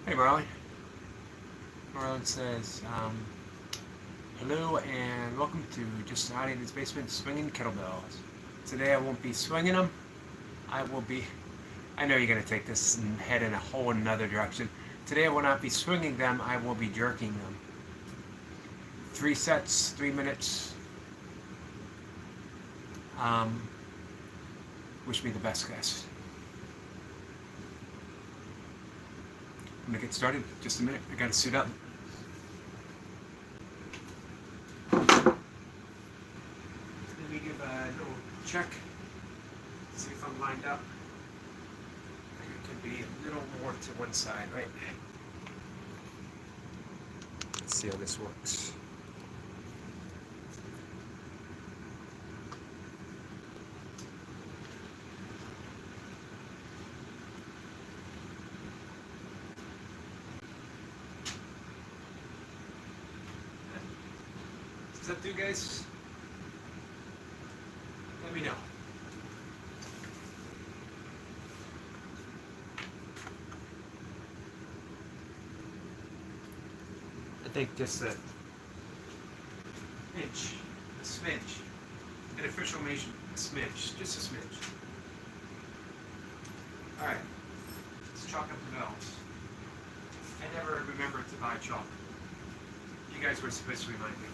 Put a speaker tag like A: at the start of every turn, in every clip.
A: Hey Marlon. Marlon says, hello and welcome to Just Hiding in His Basement Swinging Kettlebells. Today I won't be swinging them. I will be, I know you're going to take this and head in a whole another direction. Today I will not be swinging them, I will be jerking them. 3 sets, 3 minutes. Um, Wish me the best, guys. I'm going to get started. Just a minute. I got to suit up. Let me give a little check. See if I'm lined up. I think it could be a little more to one side, right? Let's see how this works. Does that do, guys? Let me know. I think just a inch, a smidge, an official measure, a smidge, just a smidge. All right, let's chalk up the bells. I never remembered to buy chalk. You guys were supposed to remind me.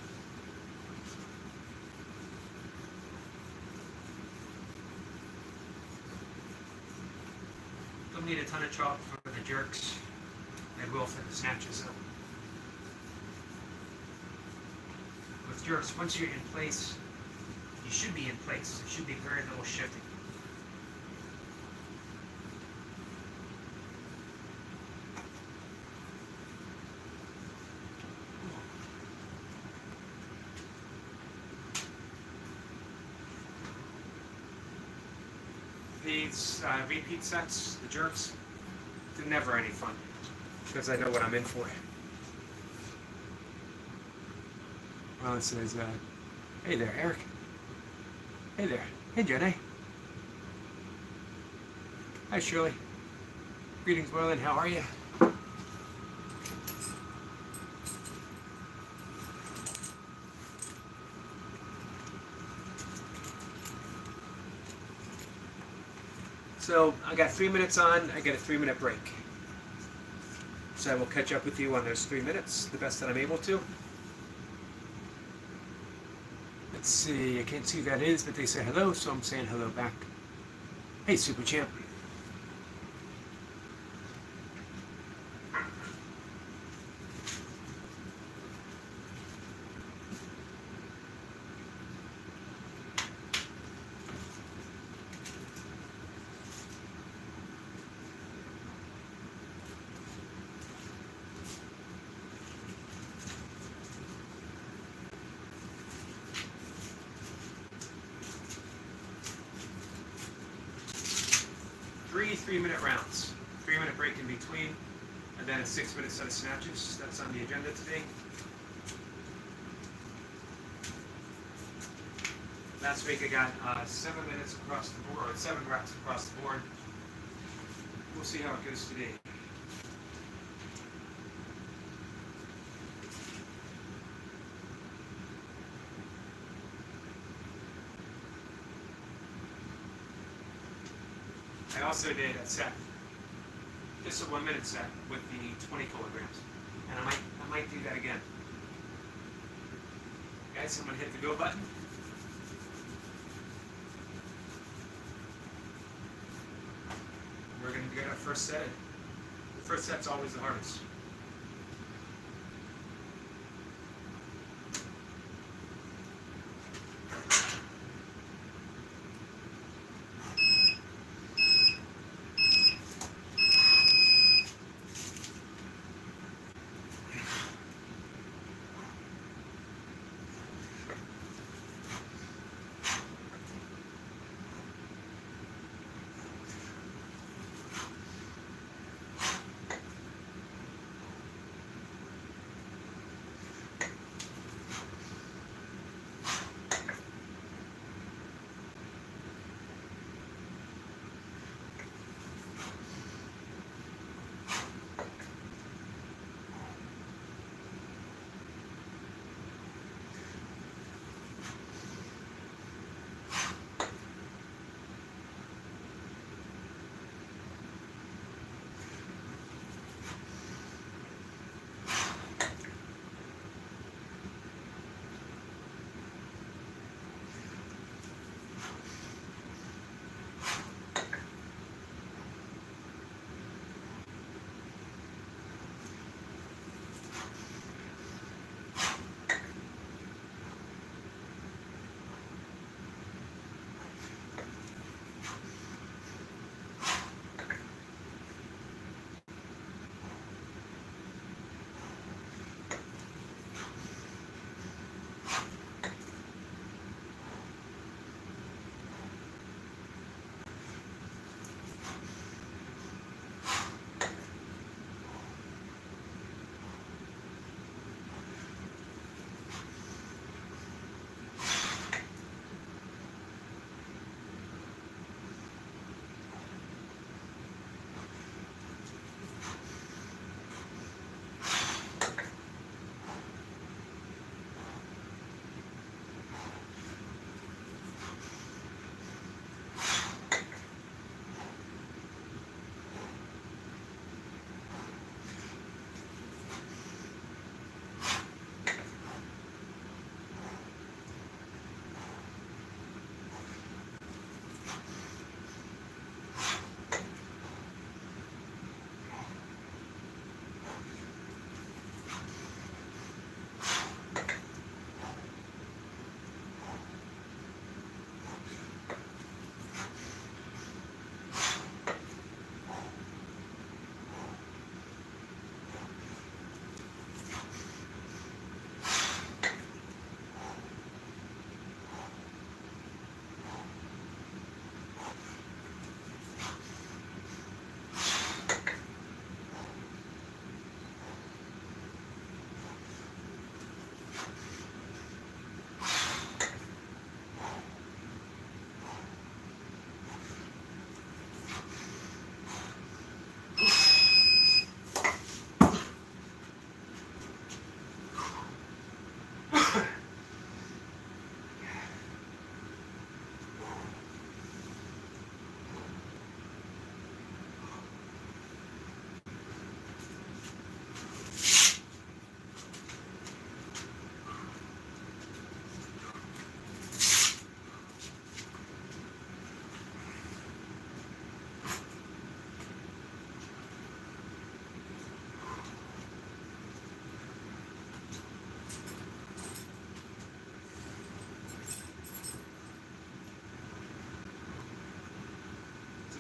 A: Don't need a ton of chalk for the jerks. I will for the snatches though. With jerks, once you're in place, you should be in place. There should be very little shifting. These repeat sets, the jerks, they're never any fun because I know what I'm in for. Well, it says, hey there, Eric. Hey there. Hey, Jenny. Hi, Shirley. Greetings, Marlon. How are you? So I got 3 minutes on. I get a 3-minute break. So I will catch up with you on those 3 minutes, the best that I'm able to. Let's see. I can't see who that is, but they say hello, so I'm saying hello back. Hey, Super Champ. Three 3-minute rounds. 3-minute break in between, and then a 6-minute set of snatches. That's on the agenda today. Last week I got 7 minutes across the board, or 7 reps across the board. We'll see how it goes today. I also did a set, just a 1-minute set with the 20 kilograms, and I might do that again. Guys, someone hit the go button. We're going to get our first set. The first set's always the hardest.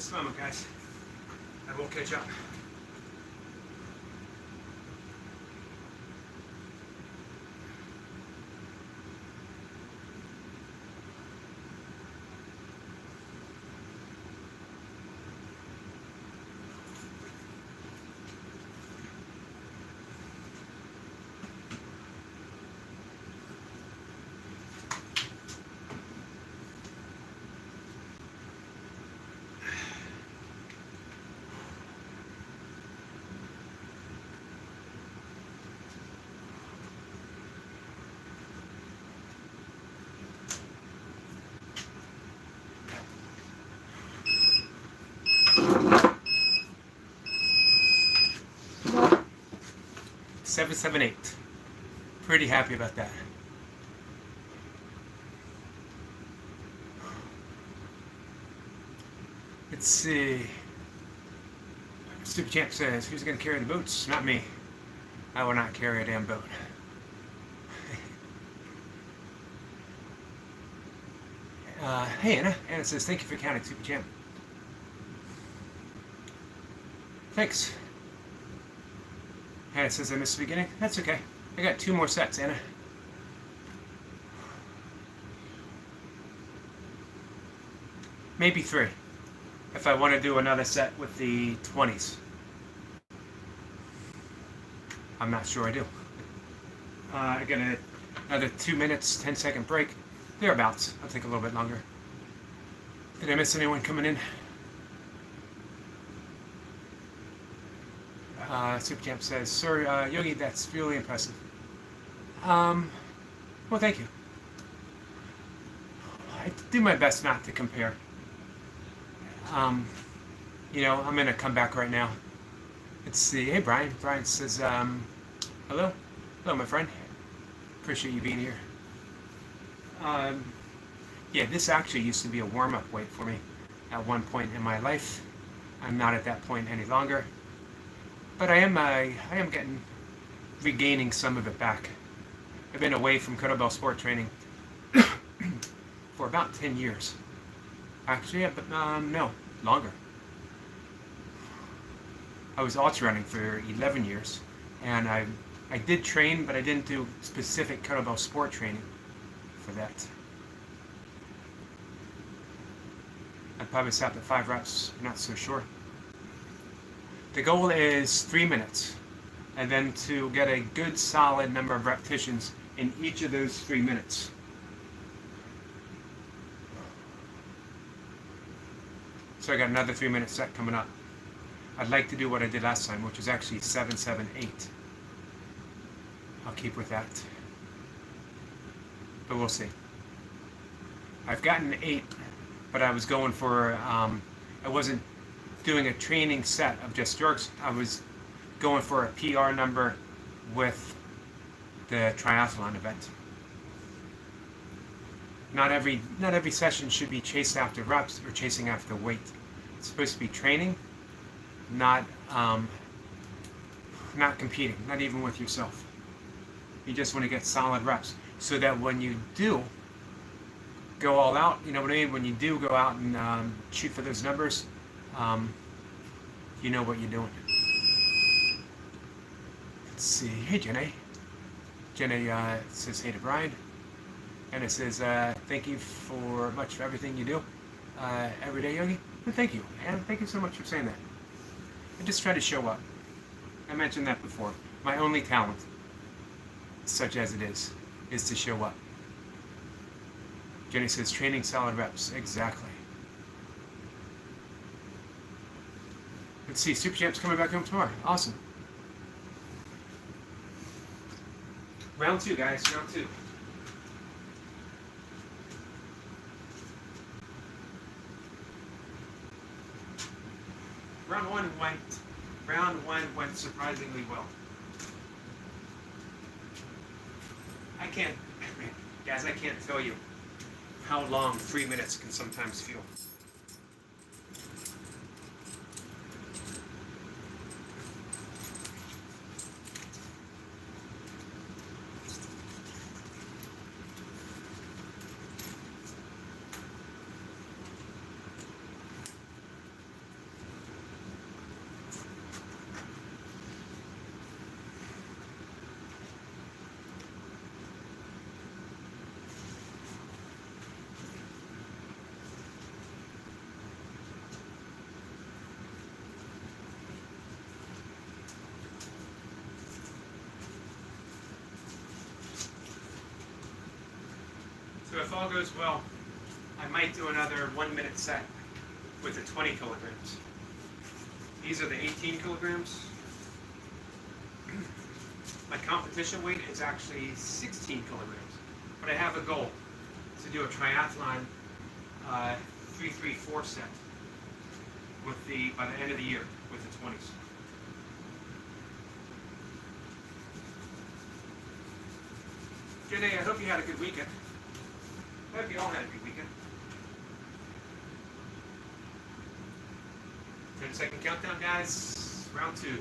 A: Just a moment, guys. I will catch up. Seven, 7, 8. Pretty happy about that. Let's see. Super Champ says, who's going to carry the boots? Not me. I will not carry a damn boat. Hey, Anna. Anna says, thank you for counting, Super Champ. Thanks. Anna says I missed the beginning. That's okay. I got 2 more sets, Anna. Maybe 3. If I want to do another set with the 20s. I'm not sure I do. I got another 2 minutes, 10-second break. Thereabouts. I'll take a little bit longer. Did I miss anyone coming in? Super Champ says, Sir Yogi, that's really impressive. Well, thank you. I do my best not to compare. You know, I'm going to come back right now. Let's see. Hey, Brian. Brian says, hello. Hello, my friend. Appreciate you being here. Yeah, this actually used to be a warm-up weight for me at one point in my life. I'm not at that point any longer. But I am regaining some of it back. I've been away from kettlebell sport training for about 10 years. Actually, yeah, but no, longer. I was ultra running for 11 years, and I did train, but I didn't do specific kettlebell sport training for that. I'd probably stop at 5 reps, not so sure. The goal is 3 minutes, and then to get a good solid number of repetitions in each of those 3 minutes. So I got another 3-minute set coming up. I'd like to do what I did last time, which was actually 7, 7, 8. I'll keep with that. But we'll see. I've gotten 8, but I was going for, I wasn't doing a training set of just jerks. I was going for a PR number with the triathlon event. Not every session should be chased after reps or chasing after weight. It's supposed to be training, not competing, not even with yourself. You just want to get solid reps so that when you do go all out, you know what I mean? When you do go out and shoot for those numbers, you know what you're doing. Let's see. Hey, Jenny. Jenny says hey to Brian. And it says, thank you for everything you do every day, Yogi. Well, thank you, and thank you so much for saying that. I just try to show up. I mentioned that before. My only talent, such as it is to show up. Jenny says, training solid reps. Exactly. Let's see, Super Champ's coming back home tomorrow. Awesome. Round 2, guys. Round 2. Round one went surprisingly well. Guys, I can't tell you how long 3 minutes can sometimes feel. if all goes well, I might do another 1 minute set with the 20 kilograms. These are the 18 kilograms. My competition weight is actually 16 kilograms, but I have a goal to do a triathlon 3-3-4 set by the end of the year with the 20s. Today, I hope you had a good weekend. I hope you all had a good weekend. 10-second countdown, guys. Round two.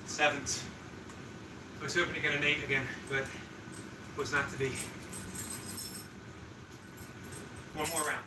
A: Sevens. I was hoping to get an 8 again, but was not to be. One more round.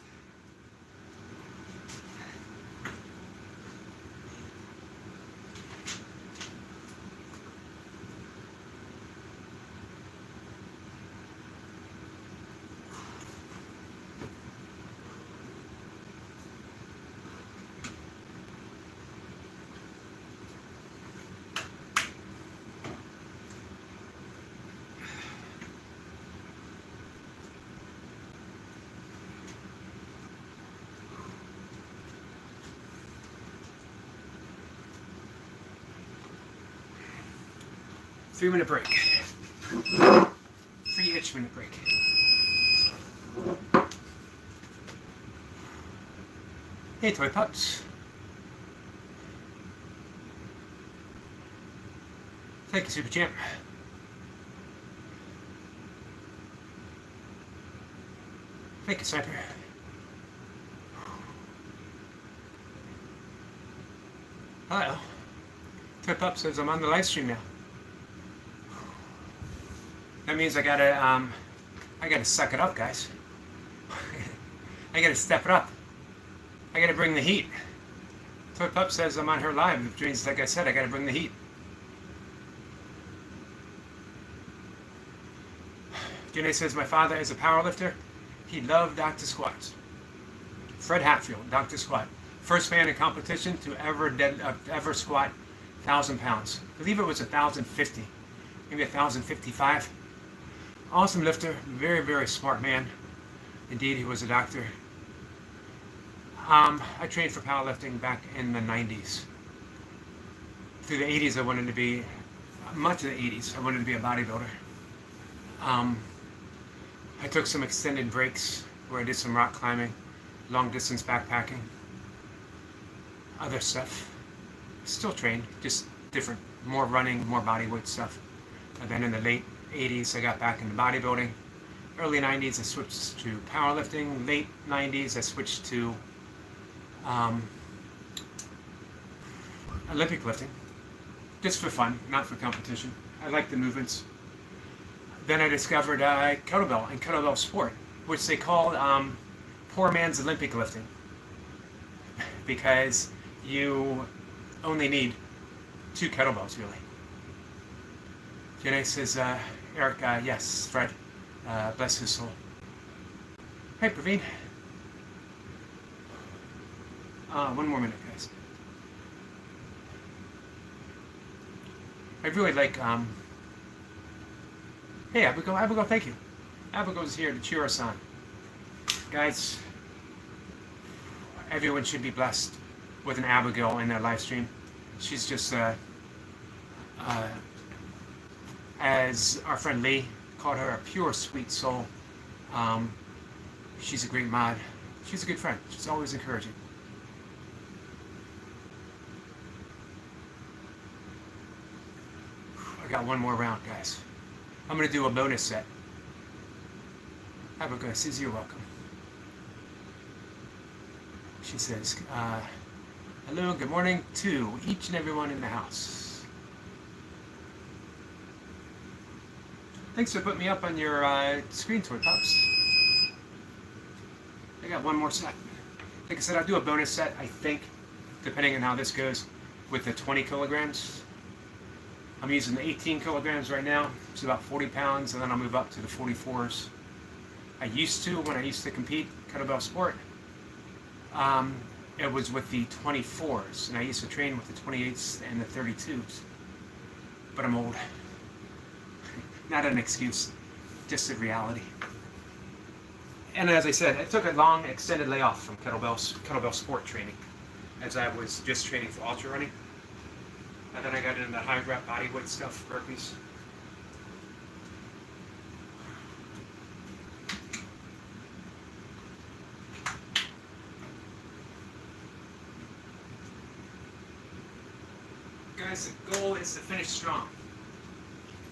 A: 3-minute break. 3-ish minute break. Hey, toy pups. Thank you, Super Champ. Thank you, Sniper. Hello. Toy Pup says I'm on the live stream now. That means I gotta suck it up, guys. I gotta step it up. I gotta bring the heat. Toy Pup says I'm on her live, which means, like I said, I gotta bring the heat. Janae says my father is a powerlifter. He loved Dr. Squats. Fred Hatfield, Dr. Squat. First man in competition to ever squat 1,000 pounds. I believe it was 1,050, maybe 1,055. Awesome lifter, very, very smart man. Indeed, he was a doctor. I trained for powerlifting back in the 90s. Through the 80s, I wanted to be, much of the 80s, I wanted to be a bodybuilder. I took some extended breaks where I did some rock climbing, long distance backpacking, other stuff. Still trained, just different, more running, more bodyweight stuff. And then in the late 80s, I got back into bodybuilding. Early 90s, I switched to powerlifting. Late 90s, I switched to Olympic lifting, just for fun, not for competition. I like the movements. Then I discovered kettlebell and kettlebell sport, which they called poor man's Olympic lifting, because you only need 2 kettlebells, really. Jenny says, Eric, yes, Fred, bless his soul. Hey, Praveen. One more minute, guys. I really like, hey, Abigail, thank you. Abigail's here to cheer us on. Guys, everyone should be blessed with an Abigail in their live stream. She's just, as our friend Lee called her, a pure, sweet soul. She's a great mod. She's a good friend. She's always encouraging. I got one more round, guys. I'm going to do a bonus set. Abigail says you're welcome. She says, hello, good morning to each and everyone in the house. Thanks for putting me up on your screen, Toy Pups. I got one more set. Like I said, I'll do a bonus set, I think, depending on how this goes, with the 20 kilograms. I'm using the 18 kilograms right now. It's about 40 pounds, and then I'll move up to the 44s. I used to, when I used to compete, kettlebell sport, it was with the 24s, and I used to train with the 28s and the 32s. But I'm old. Not an excuse, just a reality. And as I said, I took a long, extended layoff from kettlebell sport training, as I was just training for ultra running. And then I got into the high rep bodyweight stuff, burpees. Guys, the goal is to finish strong.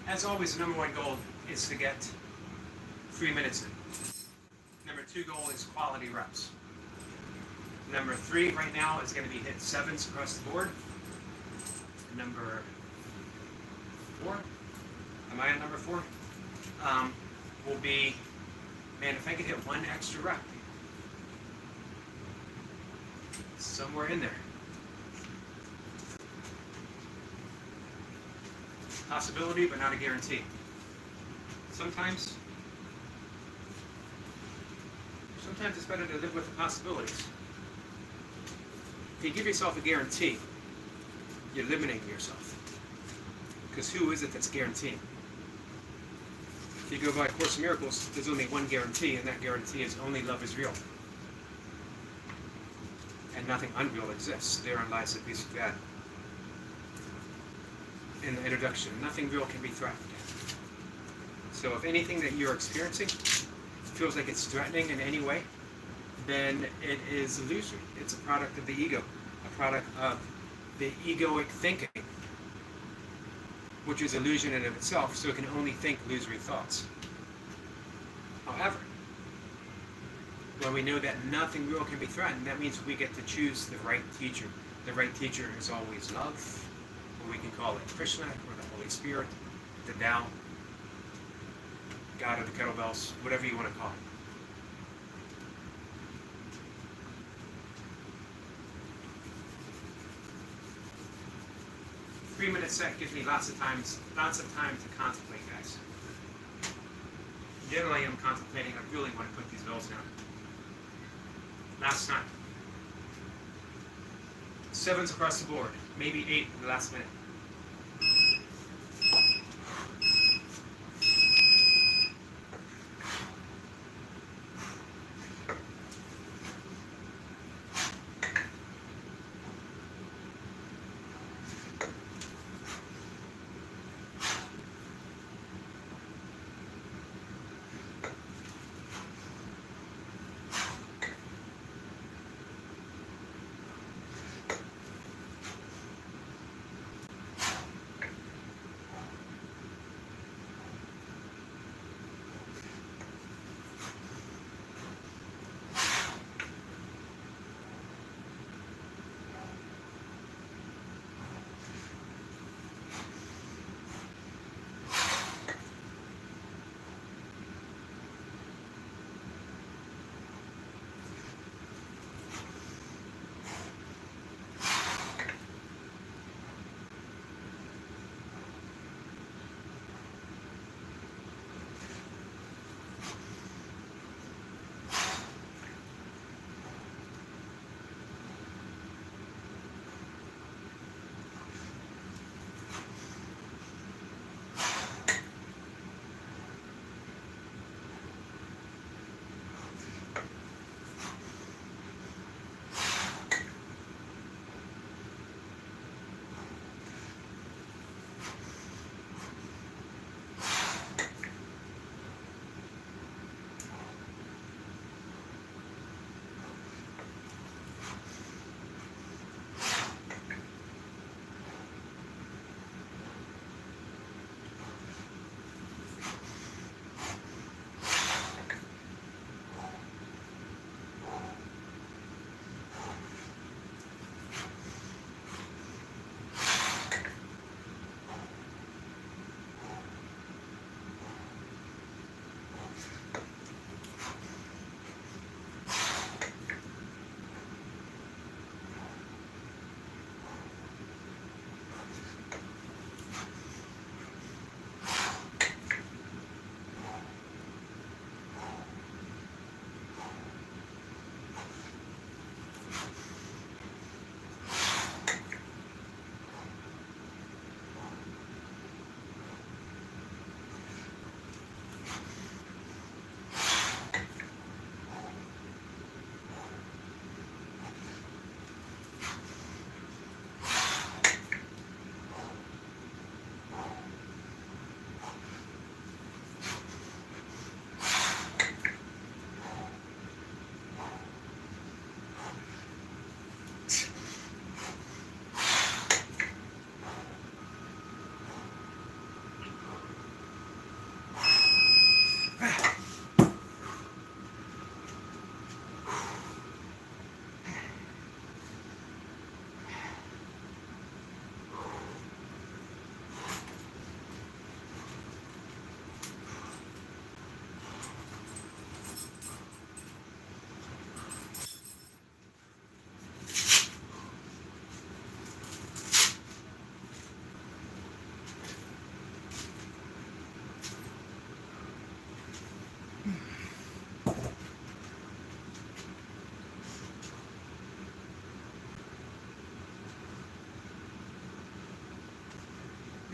A: As always, the number one goal is to get 3 minutes in. Number 2 goal is quality reps. Number 3 right now is going to be hit 7s across the board. Number 4, am I on number 4? Will be, man, if I could hit 1 extra rep. Somewhere in there. Possibility, but not a guarantee. Sometimes it's better to live with the possibilities. If you give yourself a guarantee, you're limiting yourself. Because who is it that's guaranteeing? If you go by Course in Miracles, there's only one guarantee, and that guarantee is only love is real. And nothing unreal exists. Therein lies the peace of God. in the introduction, nothing real can be threatened. So if anything that you're experiencing feels like it's threatening in any way, then it is illusory. It's a product of the ego, a product of the egoic thinking, which is illusion in and of itself, so it can only think illusory thoughts. However, when we know that nothing real can be threatened, that means we get to choose the right teacher. The right teacher is always love, or we can call it Krishna, or the Holy Spirit, the Tao, God of the Kettlebells, whatever you want to call it. Three-minute set gives me lots of time to contemplate, guys. Generally, I'm contemplating. I really want to put these bells down. Last time. 7s across the board, maybe 8 in the last minute.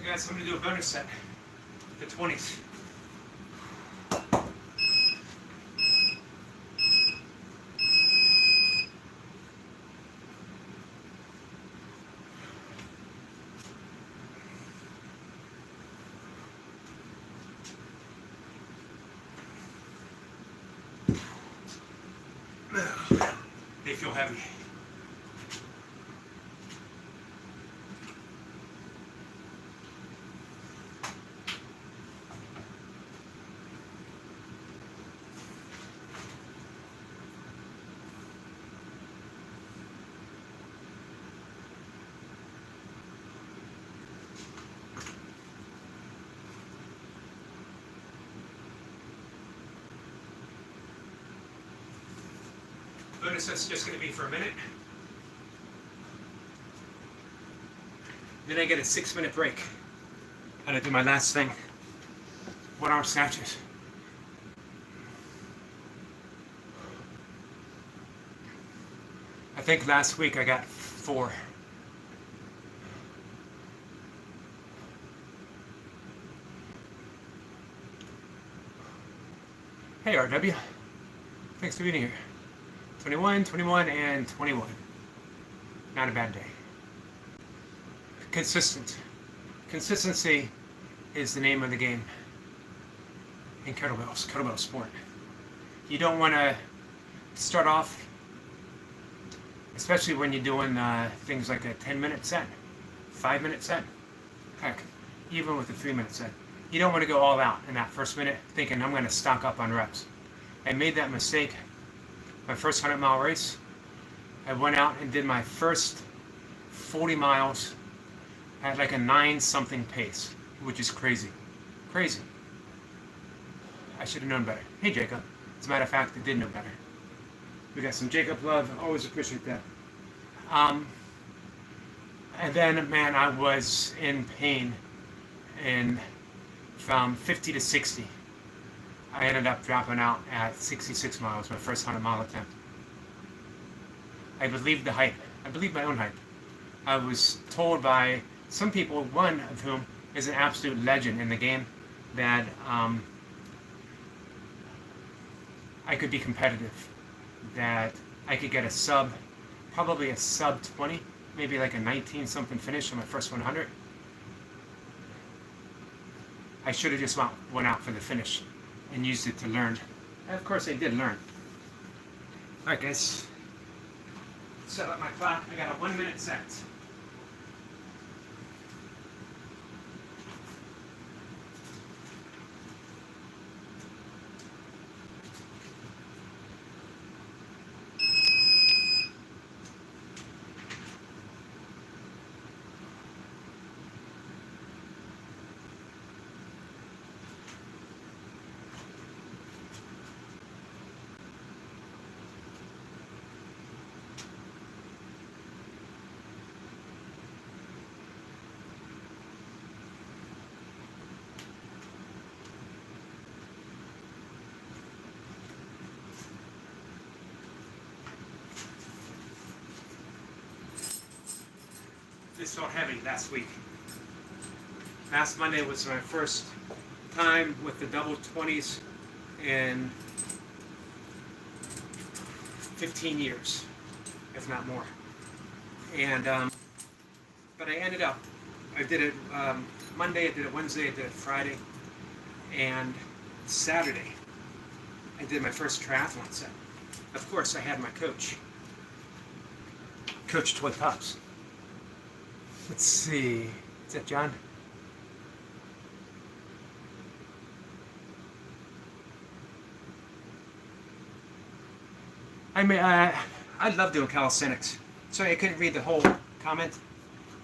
A: Hey guys, I'm going to do a bonus set, the 20s. feel heavy. Notice that's just going to be for a minute. Then I get a 6-minute break. And I do my last thing. 1-arm snatches. I think last week I got 4. Hey RW. Thanks for being here. 21, 21, and 21. Not a bad day. Consistent. Consistency is the name of the game in kettlebell sport. You don't want to start off, especially when you're doing things like a 10-minute set, 5-minute set, heck, even with a 3-minute set. You don't want to go all out in that first minute thinking I'm going to stock up on reps. I made that mistake my first 100-mile race. I went out and did my first 40 miles at like a 9-something pace, which is crazy. Crazy. I should have known better. Hey Jacob. As a matter of fact, I did know better. We got some Jacob love. Always appreciate that. And then, man, I was in pain. And from 50 to 60. I ended up dropping out at 66 miles, my first 100-mile attempt. I believed the hype. I believed my own hype. I was told by some people, one of whom is an absolute legend in the game, that I could be competitive, that I could get probably a sub 20, maybe like a 19-something finish on my first 100. I should have just went out for the finish and used it to learn. And of course I did learn. Alright guys, set up my clock. I got a 1-minute set. This felt heavy last week. Last Monday was my first time with the double 20s in 15 years, if not more. And but I ended up, I did it Monday, I did it Wednesday, I did it Friday, and Saturday I did my first triathlon set. Of course, I had my coach, Coach Toy Pops. Let's see. Is that John? I love doing calisthenics. Sorry, I couldn't read the whole comment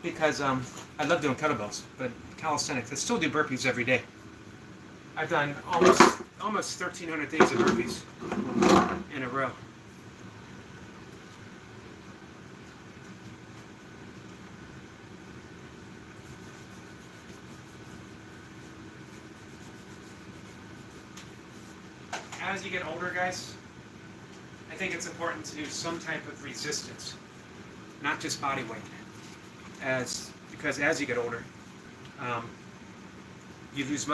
A: because I love doing kettlebells, but calisthenics. I still do burpees every day. I've done almost 1,300 days of burpees in a row. As you get older, guys, I think it's important to do some type of resistance, not just body weight. Because as you get older, you lose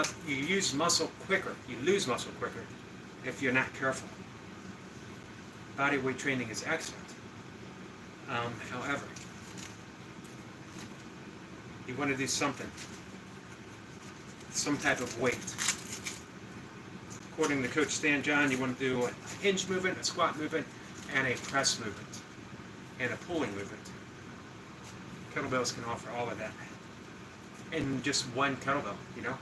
A: muscle quicker. You lose muscle quicker if you're not careful. Body weight training is excellent. However, you want to do something, some type of weight. According to Coach Stan John, you want to do a hinge movement, a squat movement, and a press movement. and a pulling movement. Kettlebells can offer all of that in just one kettlebell, you know?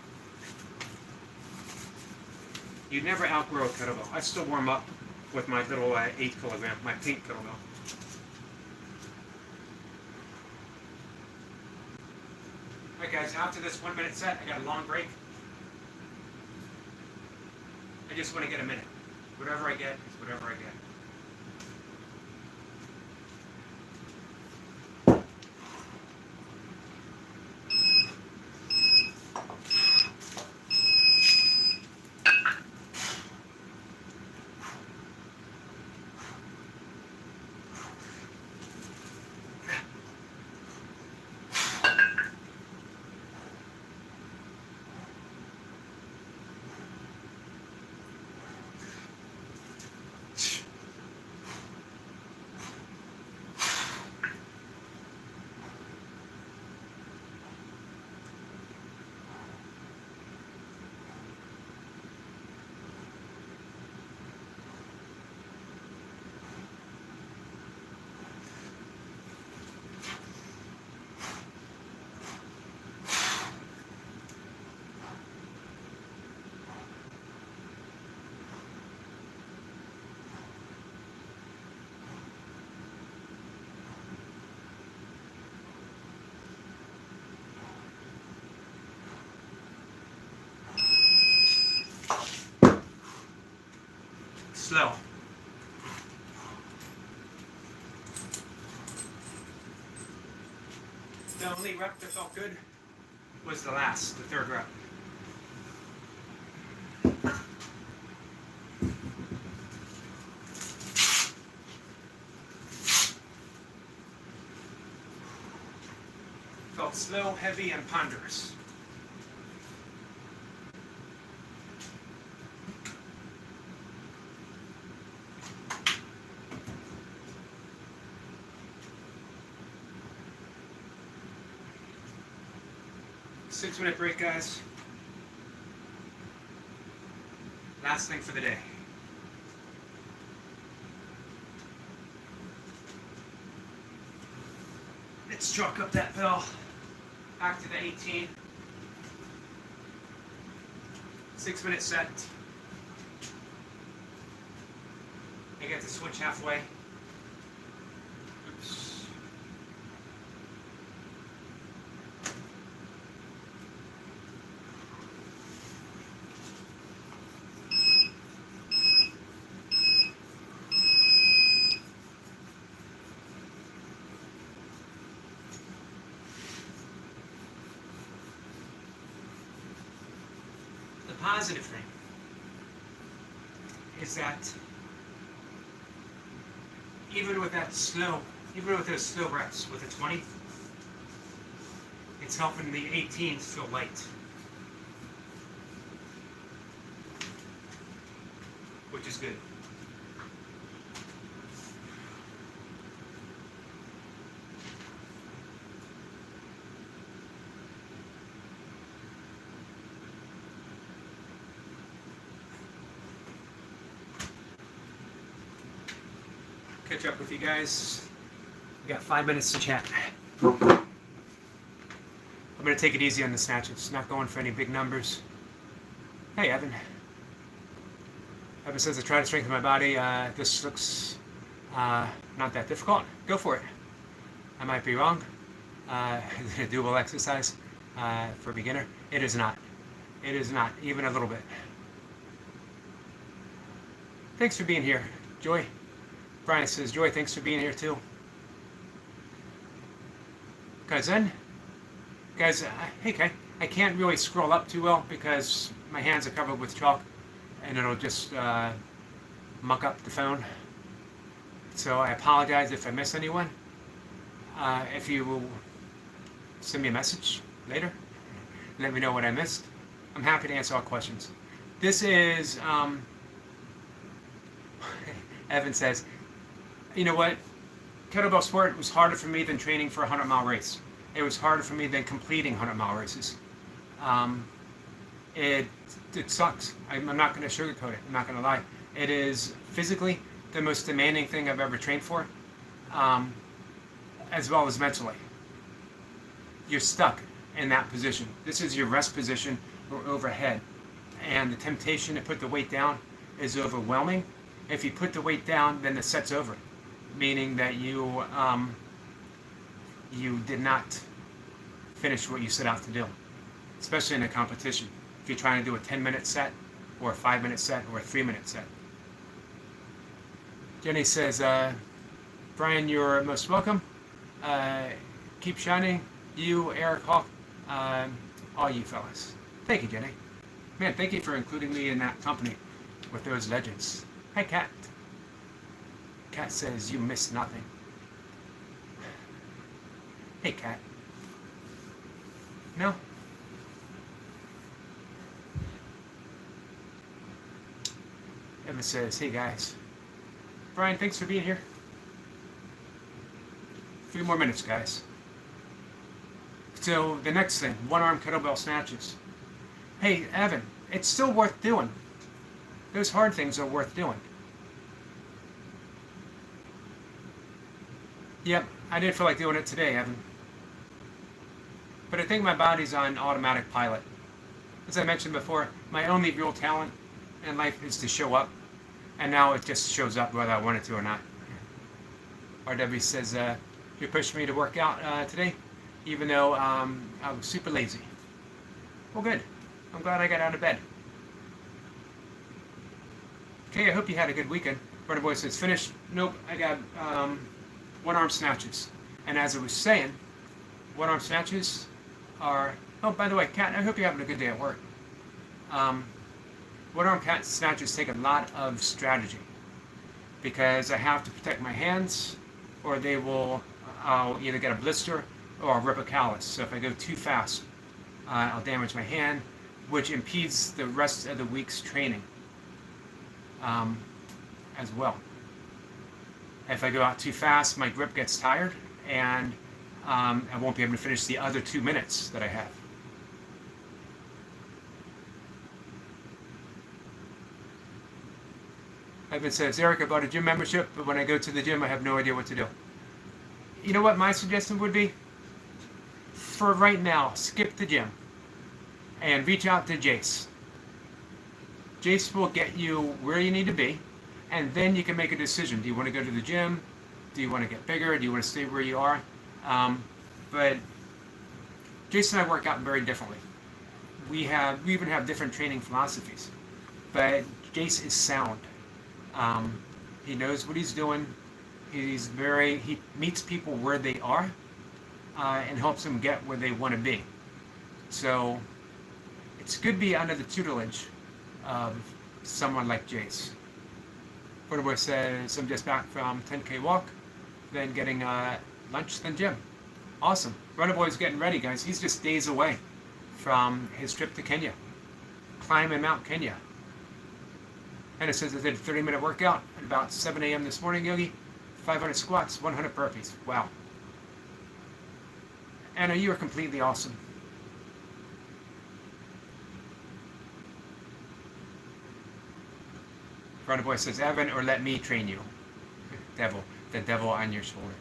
A: You'd never outgrow a kettlebell. I still warm up with my little 8 kilogram, my pink kettlebell. Alright guys, after this 1 minute set, I got a long break. I just want to get a minute. Whatever I get is whatever I get. Slow. The only rep that felt good was the third rep. Felt slow, heavy, and ponderous. Six-minute break, guys. Last thing for the day. Let's chalk up that bell. Back to the 18. 6-minute set. I get to switch halfway. Oops. The positive thing is that even with those slow reps with a 20, it's helping the 18s feel light, which is good. Catch up with you guys. We got 5 minutes to chat. I'm going to take it easy on the snatches, not going for any big numbers. Hey, Evan. Evan says I try to strengthen my body. This looks not that difficult. Go for it. I might be wrong. Is it a doable exercise for a beginner? It is not. It is not, even a little bit. Thanks for being here, Joy. Brian says, Joy, thanks for being here too. Guys, hey, I can't really scroll up too well because my hands are covered with chalk and it'll just muck up the phone. So I apologize if I miss anyone. If you will send me a message later, let me know what I missed. I'm happy to answer all questions. This is, Evan says, you know what? Kettlebell sport was harder for me than training for a 100-mile race. It was harder for me than completing 100-mile races. It sucks. I'm not going to sugarcoat it. I'm not going to lie. It is physically the most demanding thing I've ever trained for. as well as mentally. You're stuck in that position. This is your rest position or overhead. And the temptation to put the weight down is overwhelming. If you put the weight down, then the set's over, meaning that you did not finish what you set out to do, especially in a competition. If you're trying to do a 10-minute set, or a 5-minute set, or a 3-minute set. Jenny says, Brian, you're most welcome. Keep shining. You, Eric Hawk, all you fellas. Thank you, Jenny. Man, thank you for including me in that company with those legends. Hi, Kat. Kat says, you missed nothing. Hey, Kat. No? Evan says, hey, guys. Brian, thanks for being here. 3 more minutes, guys. So, the next thing, one-arm kettlebell snatches. Hey, Evan, it's still worth doing. Those hard things are worth doing. Yep, I did feel like doing it today, Evan. But I think my body's on automatic pilot. As I mentioned before, my only real talent in life is to show up. And now it just shows up whether I want it to or not. RW says, you pushed me to work out today, even though I was super lazy. Well, good. I'm glad I got out of bed. Okay, I hope you had a good weekend. Brother Boy says, finished? Nope, I got one-arm snatches. And as I was saying, one-arm snatches are... Oh, by the way, Kat, I hope you're having a good day at work. One-arm snatches take a lot of strategy because I have to protect my hands or I'll either get a blister or I'll rip a callus. So if I go too fast, I'll damage my hand, which impedes the rest of the week's training as well. If I go out too fast, my grip gets tired and I won't be able to finish the other 2 minutes that I have. Ivan says, Eric, I bought a gym membership, but when I go to the gym, I have no idea what to do. You know what my suggestion would be? For right now, skip the gym and reach out to Jace. Jace will get you where you need to be, and then you can make a decision. Do you want to go to the gym? Do you want to get bigger? Do you want to stay where you are? But Jace and I work out very differently. We even have different training philosophies, but Jace is sound. He knows what he's doing. He meets people where they are and helps them get where they want to be. So it's good to be under the tutelage of someone like Jace. Porterboy says, I'm just back from 10K walk, then getting lunch, then gym. Awesome. Runnerboy's getting ready, guys. He's just days away from his trip to Kenya. Climbing Mount Kenya. And it says I did a 30-minute workout at about 7 a.m. this morning, Yogi. 500 squats, 100 burpees. Wow. Anna, you are completely awesome. Brother Boy says, Evan, or let me train you. Devil. The devil on your shoulder.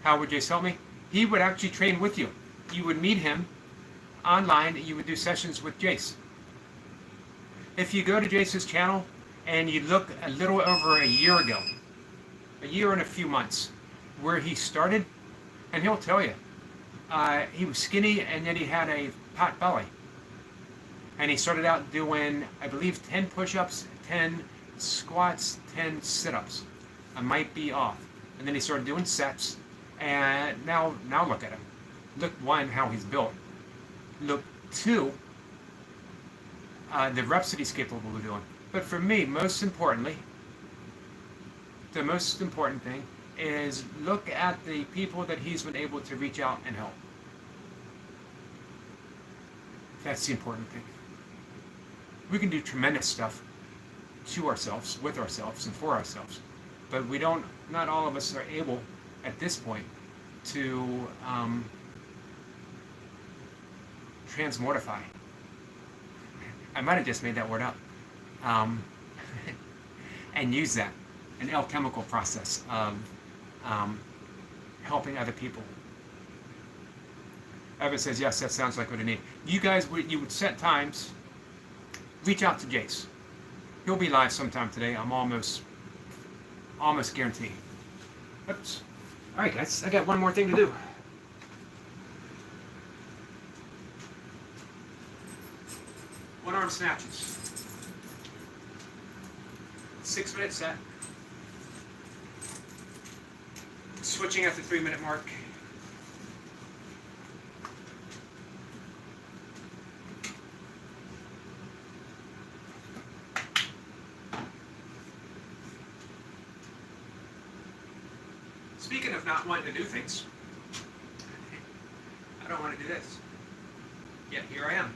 A: How would Jace help me? He would actually train with you. You would meet him online. You would do sessions with Jace. If you go to Jace's channel and you look a little over a year ago, a year and a few months, where he started, and he'll tell you, he was skinny and then he had a pot belly. And he started out doing, I believe, 10 push-ups, 10 squats, 10 sit-ups. I might be off. And then he started doing sets, and now look at him. Look, one, how he's built. Look, two, the reps that he's capable of doing. But for me, most importantly, the most important thing is look at the people that he's been able to reach out and help. That's the important thing. We can do tremendous stuff to ourselves, with ourselves, and for ourselves. But we don't, not all of us are able, at this point, to transmortify. I might have just made that word up. And use that, an alchemical process of um, helping other people. Evan says, yes, that sounds like what I need. You guys, you would set times. Reach out to Jace. He'll be live sometime today. I'm almost guaranteed. Oops. All right, guys, I got one more thing to do. One arm snatches. 6-minute set. Switching at the 3-minute mark. Speaking of not wanting to do things, I don't want to do this. Yet here I am.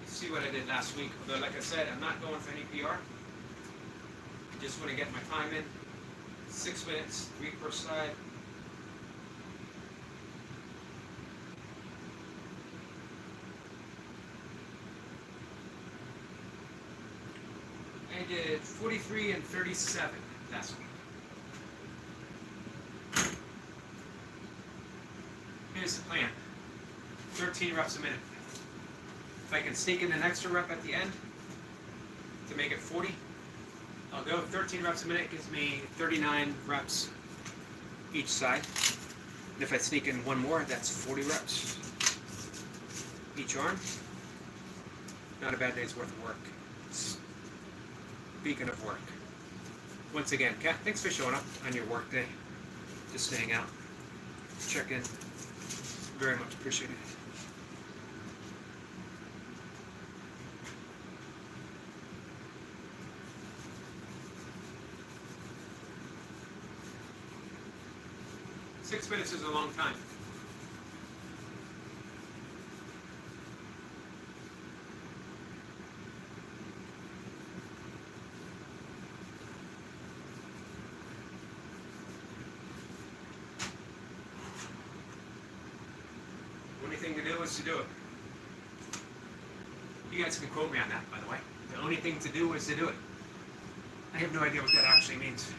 A: See what I did last week, although like I said, I'm not going for any PR. I just want to get my time in. 6 minutes, 3 per side. I did 43 and 37 last week. Here's the plan. 13 reps a minute. If I can sneak in an extra rep at the end to make it 40, I'll go. 13 reps a minute gives me 39 reps each side. And if I sneak in one more, that's 40 reps each arm. Not a bad day's worth of work. Speaking of work, once again, Kat, thanks for showing up on your work day. Just staying out, check in. Very much appreciated. Six minutes is a long time. Only thing to do is to do it. You guys can quote me on that, by the way. The only thing to do is to do it. I have no idea what that actually means.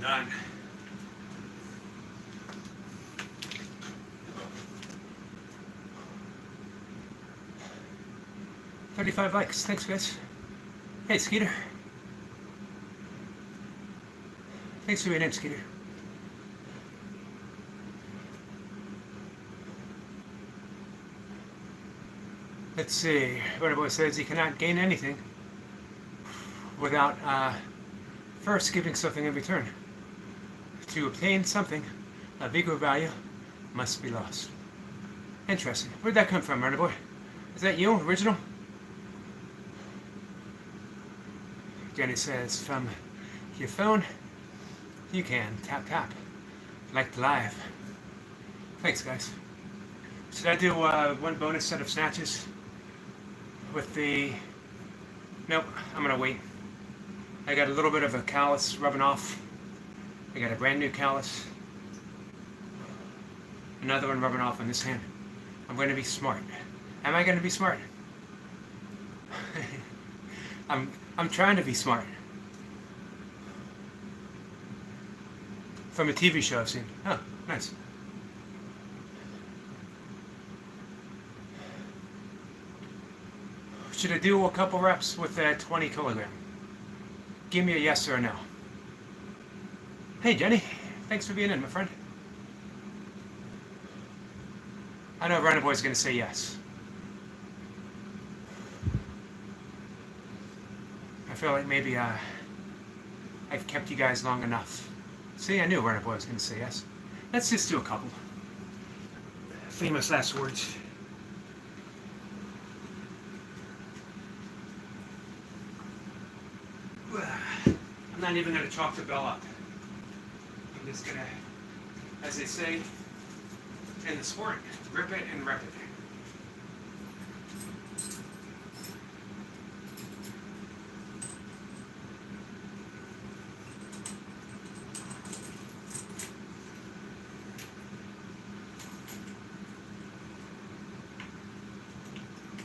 A: done. $35 likes. Thanks, guys. Hey, Skeeter. Thanks for being in, Skeeter. Let's see. Runner Boy says he cannot gain anything without first giving something in return. To obtain something of equal value must be lost. Interesting. Where'd that come from, Runner Boy? Is that you, original? Jenny says, from your phone, you can tap tap, like live. Thanks, guys. Should I do one bonus set of snatches with the... Nope, I'm gonna wait. I got a little bit of a callus rubbing off. I got a brand new callus. Another one rubbing off on this hand. I'm gonna be smart. Am I gonna be smart? I'm trying to be smart. From a TV show I've seen. Oh, nice. Should I do a couple reps with that 20 kilogram? Give me a yes or a no. Hey Jenny, thanks for being in, my friend. I know Runner Boy's gonna say yes. I feel like maybe I've kept you guys long enough. See, I knew Runner Boy was gonna say yes. Let's just do a couple. Famous last words. I'm not even gonna chalk the bell up. I'm just gonna, as they say in the sport, rip it and rep it.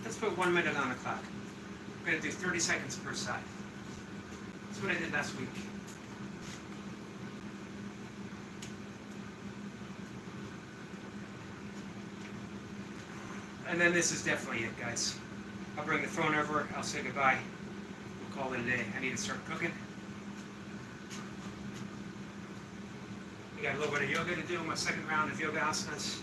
A: Let's put 1 minute on the clock. I'm gonna do 30 seconds per side. That's what I did last week. And then this is definitely it, guys. I'll bring the phone over, I'll say goodbye. We'll call it a day. I need to start cooking. We got a little bit of yoga to do, my second round of yoga asanas.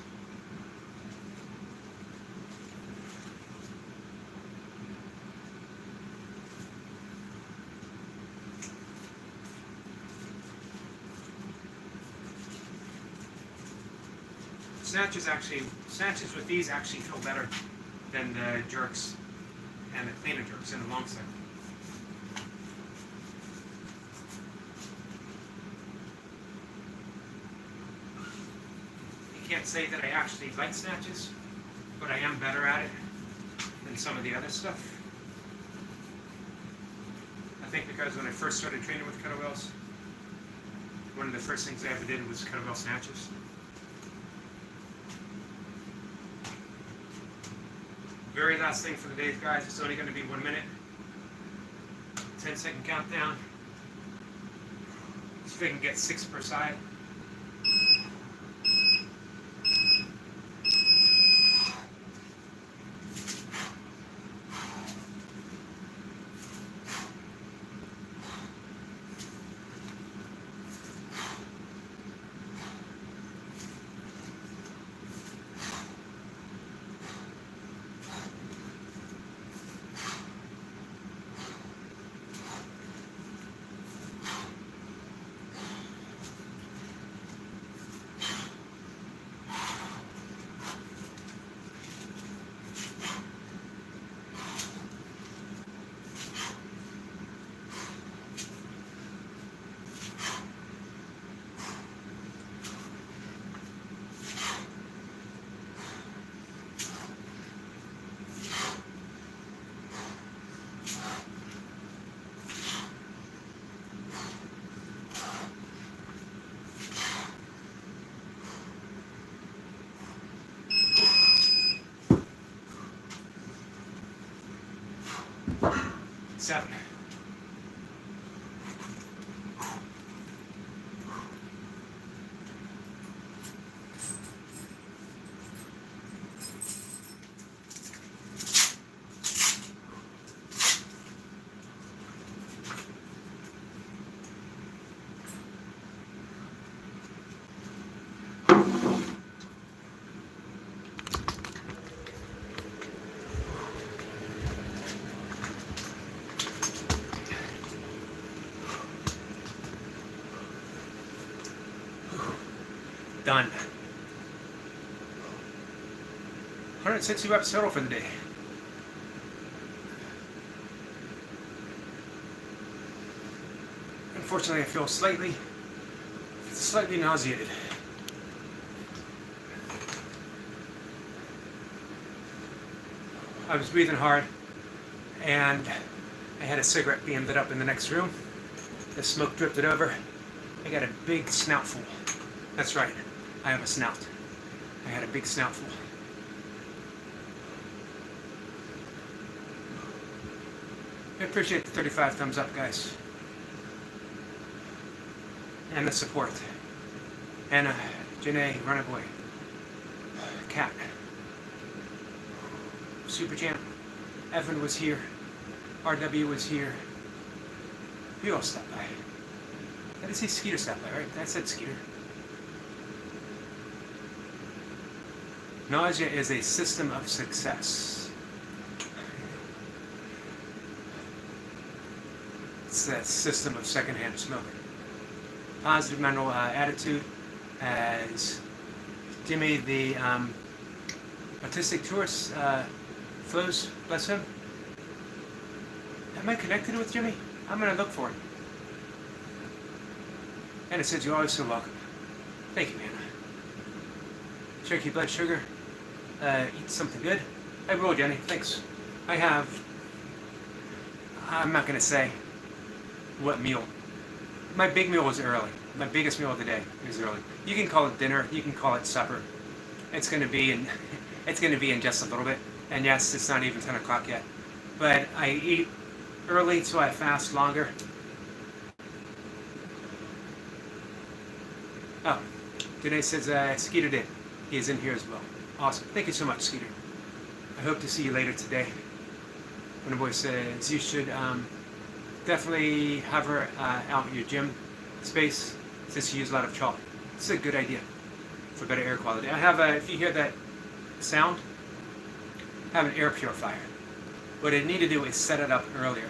A: Snatches with these actually feel better than the jerks and the cleaner jerks in the long cycle. You can't say that I actually like snatches, but I am better at it than some of the other stuff. I think because when I first started training with kettlebells, one of the first things I ever did was kettlebell snatches. Very last thing for the day, guys. It's only going to be 1 minute. 10-second countdown. See if I can get 6 per side. done. 160 reps total for the day. Unfortunately, I feel slightly nauseated. I was breathing hard, and I had a cigarette being lit up in the next room. The smoke drifted over. I got a big snoutful. That's right, I have a snout. I had a big snoutful. I appreciate the 35 thumbs up, guys. And the support. Anna, Janae, Runaway, Kat, Super Champ, Evan was here, RW was here. Who else stopped by? I did say Skeeter stopped by, right? I said Skeeter. Nausea is a system of success. It's that system of secondhand smoke. Positive mental attitude, as Jimmy, the autistic tourist, flows, bless him. Am I connected with Jimmy? I'm going to look for it. And it says, you're always so welcome. Thank you, man. Check your blood sugar. Eat something good. I will, Jenny. Thanks. I'm not going to say what meal. My big meal was early. My biggest meal of the day is early. You can call it dinner. You can call it supper. It's going to be in just a little bit. And yes, it's not even 10 o'clock yet. But I eat early so I fast longer. Oh, Janae says Skeeter did. He is in here as well. Awesome. Thank you so much, Skeeter. I hope to see you later today. When the boy says you should definitely hover out your gym space since you use a lot of chalk. It's a good idea for better air quality. I have if you hear that sound, I have an air purifier. What I need to do is set it up earlier.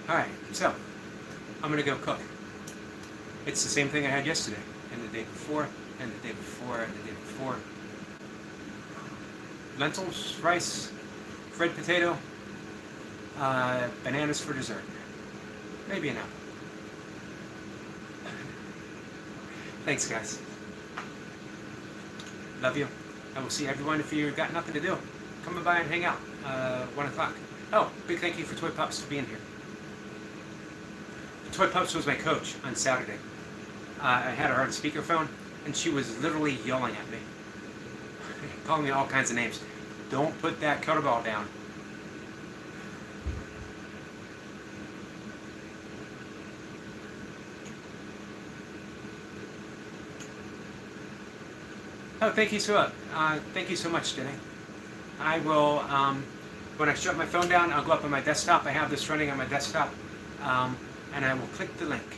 A: Alright, so I'm going to go cook. It's the same thing I had yesterday, and the day before, and the day before, and the day before. Lentils, rice, fried potato, bananas for dessert. Maybe an apple. Thanks, guys. Love you. I will see everyone. If you've got nothing to do, come by and hang out. 1 o'clock. Oh, big thank you for Toy Pups for being here. Toy Pups was my coach on Saturday. I had her on speakerphone, and she was literally yelling at me, calling me all kinds of names. Don't put that kettlebell down. Oh, thank you so much, Jenny. I will, when I shut my phone down, I'll go up on my desktop. I have this running on my desktop, and I will click the link.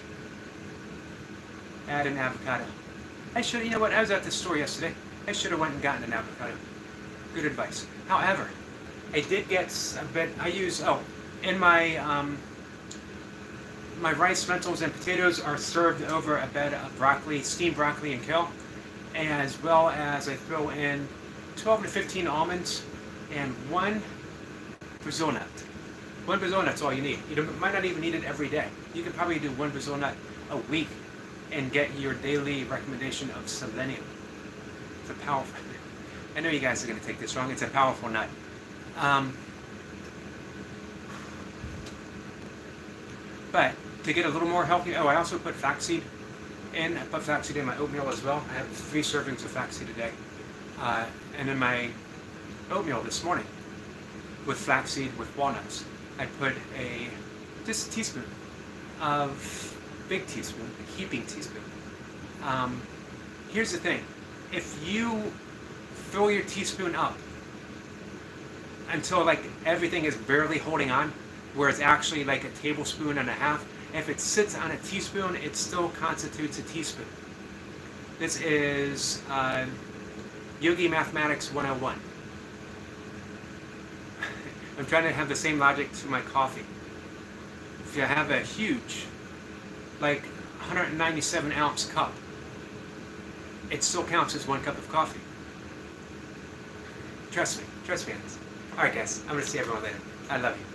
A: Add an avocado. I should, you know what, I was at the store yesterday. I should have went and gotten an avocado. Good advice. However, I did get a bit, in my, my rice, lentils, and potatoes are served over a bed of broccoli, steamed broccoli and kale, as well as I throw in 12 to 15 almonds and 1 Brazil nut. 1 Brazil nut's all you need. You might not even need it every day. You could probably do 1 Brazil nut a week and get your daily recommendation of selenium. It's a powerful, I know you guys are going to take this wrong, it's a powerful nut. But to get a little more healthy, I also put flaxseed in. I put flaxseed in my oatmeal as well. I have 3 servings of flaxseed a day. And in my oatmeal this morning, with flaxseed, with walnuts, I put just a teaspoon of, big teaspoon, a heaping teaspoon. Here's the thing. If you fill your teaspoon up until like everything is barely holding on, where it's actually like a tablespoon and a half, if it sits on a teaspoon, it still constitutes a teaspoon. This is Yogi Mathematics 101. I'm trying to have the same logic to my coffee. If you have a huge like 197 ounce cup, it still counts as 1 cup of coffee. Trust me on this. Alright guys, I'm going to see everyone later. I love you.